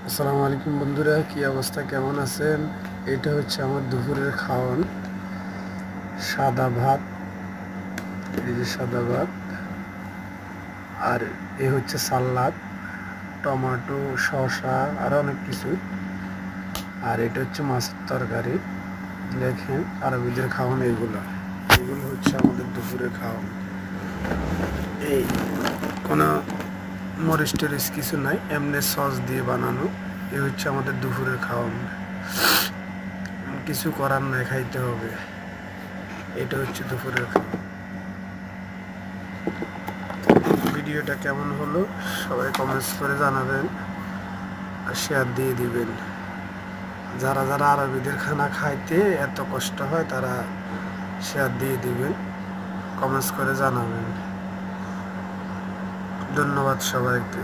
আসসালামু আলাইকুম বন্ধুরা, কি অবস্থা, কেমন আছেন? এটা হচ্ছে আমার দুপুরের খাওয়ান। সাদা ভাত, এই যে সাদা ভাত, আর এ হচ্ছে সালাদ, টমেটো, শসা, আর অনেক কিছু। আর এটা হচ্ছে মাছের তরকারি। দেখেন আরবিদের খাওয়ান এগুলো হচ্ছে আমাদের দুপুরের খাওয়ান। এই কোনো মরিচ টরিচ কিছু নাই, এমনি সস দিয়ে বানানো। এ হচ্ছে আমাদের দুপুরের খাওয়ান। কিছু করার নাই, খাইতে হবে। এটা হচ্ছে দুপুরের খাওয়া। ভিডিওটা কেমন হলো সবাই কমেন্টস করে জানাবেন আর শেয়ার দিয়ে দিবেন। যারা যারা আরবিদের খানা খাইতে এত কষ্ট হয় তারা শেয়ার দিয়ে দিবেন, কমেন্টস করে জানাবেন। ধন্যবাদ সবাইকে।